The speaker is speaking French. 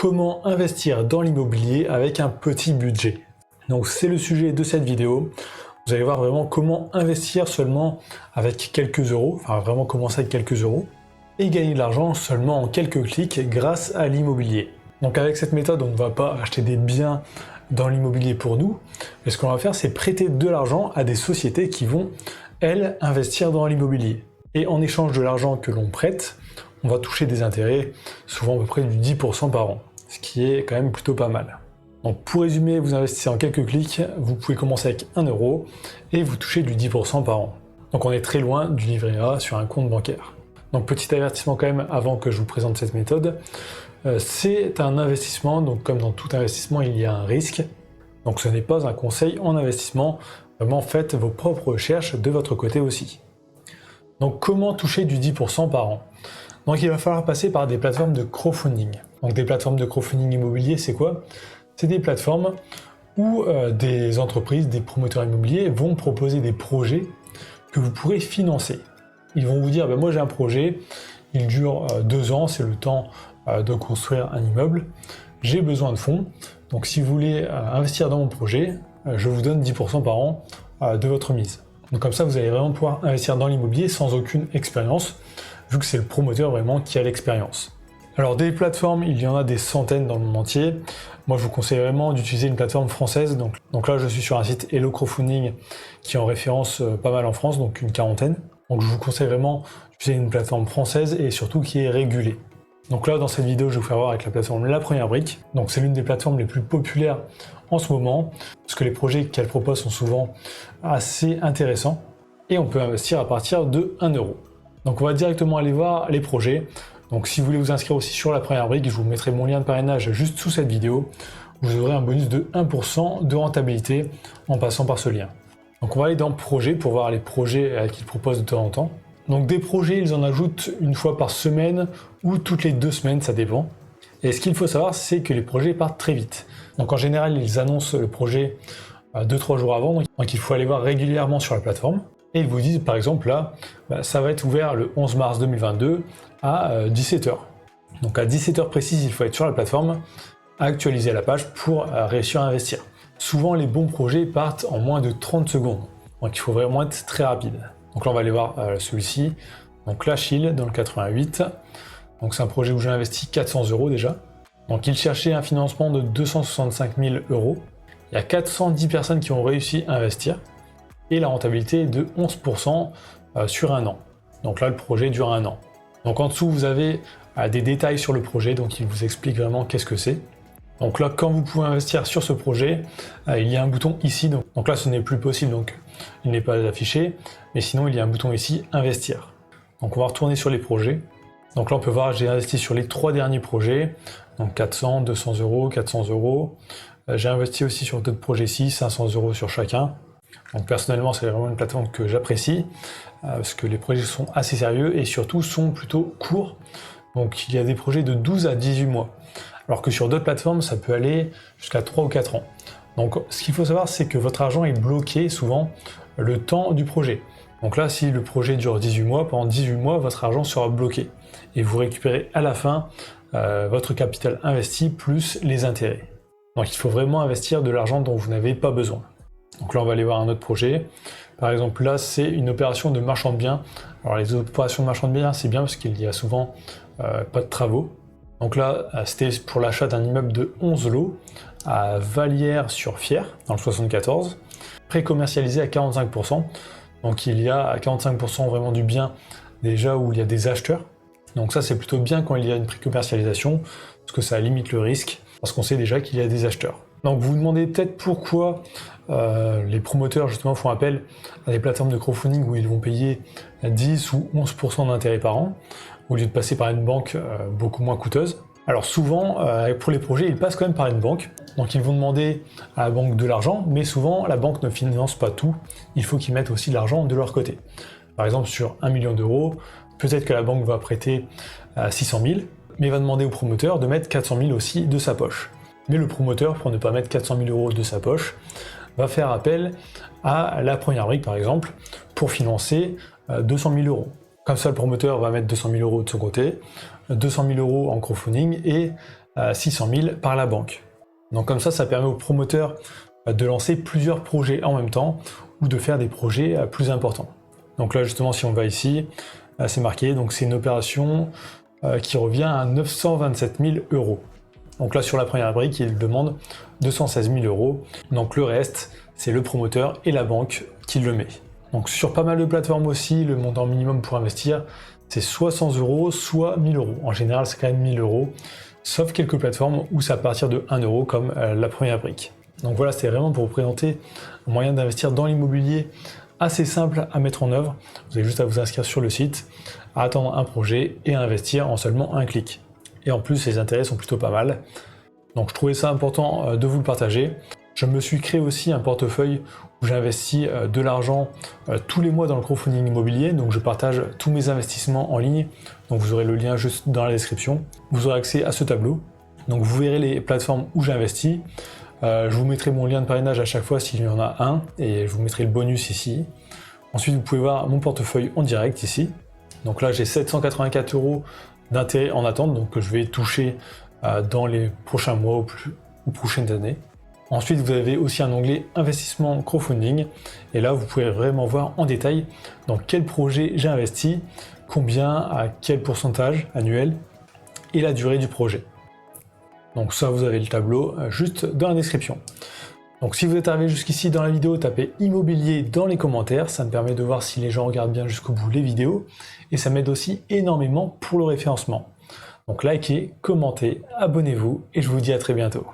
comment investir dans l'immobilier avec un petit budget. Donc c'est le sujet de cette vidéo. Vous allez voir vraiment comment investir seulement avec quelques euros, enfin vraiment commencer avec quelques euros, et gagner de l'argent seulement en quelques clics grâce à l'immobilier. Donc avec cette méthode, on ne va pas acheter des biens dans l'immobilier pour nous, mais ce qu'on va faire, c'est prêter de l'argent à des sociétés qui vont, elles, investir dans l'immobilier. Et en échange de l'argent que l'on prête, on va toucher des intérêts, souvent à peu près du 10% par an, ce qui est quand même plutôt pas mal. Donc pour résumer, vous investissez en quelques clics, vous pouvez commencer avec 1 euro et vous touchez du 10% par an. Donc on est très loin du livret A sur un compte bancaire. Donc petit avertissement quand même avant que je vous présente cette méthode, c'est un investissement, donc comme dans tout investissement il y a un risque, donc ce n'est pas un conseil en investissement, vraiment faites vos propres recherches de votre côté aussi. Donc comment toucher du 10% par an? Donc il va falloir passer par des plateformes de crowdfunding. Donc des plateformes de crowdfunding immobilier, c'est quoi? C'est des plateformes où des entreprises, des promoteurs immobiliers vont proposer des projets que vous pourrez financer. Ils vont vous dire, ben moi j'ai un projet, il dure 2 ans, c'est le temps de construire un immeuble, j'ai besoin de fonds, donc si vous voulez investir dans mon projet, je vous donne 10% par an de votre mise. Donc comme ça, vous allez vraiment pouvoir investir dans l'immobilier sans aucune expérience, vu que c'est le promoteur vraiment qui a l'expérience. Alors des plateformes, il y en a des centaines dans le monde entier. Moi je vous conseille vraiment d'utiliser une plateforme française. Donc là je suis sur un site Hello Crowdfunding qui est en référence pas mal en France, donc une quarantaine. Donc je vous conseille vraiment d'utiliser une plateforme française et surtout qui est régulée. Donc là dans cette vidéo je vais vous faire voir avec la plateforme La Première Brique. Donc c'est l'une des plateformes les plus populaires en ce moment, parce que les projets qu'elle propose sont souvent assez intéressants et on peut investir à partir de 1 euro. Donc on va directement aller voir les projets. Donc si vous voulez vous inscrire aussi sur La Première Brique, je vous mettrai mon lien de parrainage juste sous cette vidéo. Vous aurez un bonus de 1% de rentabilité en passant par ce lien. Donc on va aller dans projet pour voir les projets qu'ils proposent de temps en temps. Donc des projets, ils en ajoutent une fois par semaine ou toutes les 2 semaines, ça dépend. Et ce qu'il faut savoir, c'est que les projets partent très vite. Donc en général, ils annoncent le projet 2-3 jours avant, donc il faut aller voir régulièrement sur la plateforme. Et ils vous disent par exemple là, ça va être ouvert le 11 mars 2022 à 17h. Donc à 17h précise, il faut être sur la plateforme, actualiser la page pour réussir à investir. Souvent les bons projets partent en moins de 30 secondes, donc il faut vraiment être très rapide. Donc là on va aller voir celui-ci, donc l'Achille dans le 88. Donc c'est un projet où j'ai investi 400 euros déjà. Donc il cherchait un financement de 265 000 euros. Il y a 410 personnes qui ont réussi à investir. Et la rentabilité est de 11% sur 1 an. Donc là, le projet dure 1 an. Donc en dessous, vous avez des détails sur le projet, donc il vous explique vraiment qu'est-ce que c'est. Donc là, quand vous pouvez investir sur ce projet, il y a un bouton ici. Donc là, ce n'est plus possible, donc il n'est pas affiché. Mais sinon, il y a un bouton ici, investir. Donc on va retourner sur les projets. Donc là, on peut voir, j'ai investi sur les 3 derniers projets. Donc 400, 200 euros, 400 euros. J'ai investi aussi sur d'autres projets ici, 500 euros sur chacun. Donc personnellement, c'est vraiment une plateforme que j'apprécie, parce que les projets sont assez sérieux et surtout sont plutôt courts. Donc il y a des projets de 12 à 18 mois, alors que sur d'autres plateformes, ça peut aller jusqu'à 3 ou 4 ans. Donc ce qu'il faut savoir, c'est que votre argent est bloqué souvent le temps du projet. Donc là, si le projet dure 18 mois, pendant 18 mois, votre argent sera bloqué. Et vous récupérez à la fin votre capital investi plus les intérêts. Donc il faut vraiment investir de l'argent dont vous n'avez pas besoin. Donc là, on va aller voir un autre projet. Par exemple, là, c'est une opération de marchand de biens. Alors, les opérations de marchand de biens, c'est bien parce qu'il y a souvent pas de travaux. Donc là, c'était pour l'achat d'un immeuble de 11 lots à Vallières-sur-Fier, dans le 74, pré-commercialisé à 45%. Donc il y a à 45% vraiment du bien déjà où il y a des acheteurs. Donc ça, c'est plutôt bien quand il y a une pré-commercialisation, parce que ça limite le risque, parce qu'on sait déjà qu'il y a des acheteurs. Donc vous vous demandez peut-être pourquoi les promoteurs justement font appel à des plateformes de crowdfunding où ils vont payer 10 ou 11% d'intérêt par an, au lieu de passer par une banque beaucoup moins coûteuse. Alors souvent, pour les projets, ils passent quand même par une banque, donc ils vont demander à la banque de l'argent, mais souvent la banque ne finance pas tout, il faut qu'ils mettent aussi de l'argent de leur côté. Par exemple, sur 1 million d'euros, peut-être que la banque va prêter 600 000, mais va demander au promoteur de mettre 400 000 aussi de sa poche. Mais le promoteur, pour ne pas mettre 400 000 euros de sa poche, va faire appel à La Première Brique, par exemple, pour financer 200 000 euros. Comme ça, le promoteur va mettre 200 000 euros de son côté, 200 000 euros en crowdfunding et 600 000 par la banque. Donc comme ça permet aux promoteurs de lancer plusieurs projets en même temps ou de faire des projets plus importants. Donc là justement si on va ici, c'est marqué, donc c'est une opération qui revient à 927 000 €. Donc là sur la première brique, il demande 216 000 €. Donc le reste, c'est le promoteur et la banque qui le met. Donc sur pas mal de plateformes aussi, le montant minimum pour investir, c'est soit 100 €, soit 1000 €. En général, c'est quand même 1000 €, sauf quelques plateformes où c'est à partir de 1 € comme la première brique. Donc voilà, c'était vraiment pour vous présenter un moyen d'investir dans l'immobilier assez simple à mettre en œuvre. Vous avez juste à vous inscrire sur le site, à attendre un projet et à investir en seulement un clic. Et en plus, les intérêts sont plutôt pas mal. Donc je trouvais ça important de vous le partager. Je me suis créé aussi un portefeuille où j'investis de l'argent tous les mois dans le crowdfunding immobilier. Donc je partage tous mes investissements en ligne. Donc vous aurez le lien juste dans la description. Vous aurez accès à ce tableau. Donc vous verrez les plateformes où j'investis. Je vous mettrai mon lien de parrainage à chaque fois s'il y en a un. Et je vous mettrai le bonus ici. Ensuite vous pouvez voir mon portefeuille en direct ici. Donc là j'ai 784 € d'intérêt en attente. Donc que je vais toucher dans les prochains mois ou prochaines années. Ensuite, vous avez aussi un onglet investissement crowdfunding et là, vous pouvez vraiment voir en détail dans quel projet j'ai investi, combien, à quel pourcentage annuel et la durée du projet. Donc ça, vous avez le tableau juste dans la description. Donc si vous êtes arrivé jusqu'ici dans la vidéo, tapez immobilier dans les commentaires, ça me permet de voir si les gens regardent bien jusqu'au bout les vidéos et ça m'aide aussi énormément pour le référencement. Donc likez, commentez, abonnez-vous et je vous dis à très bientôt.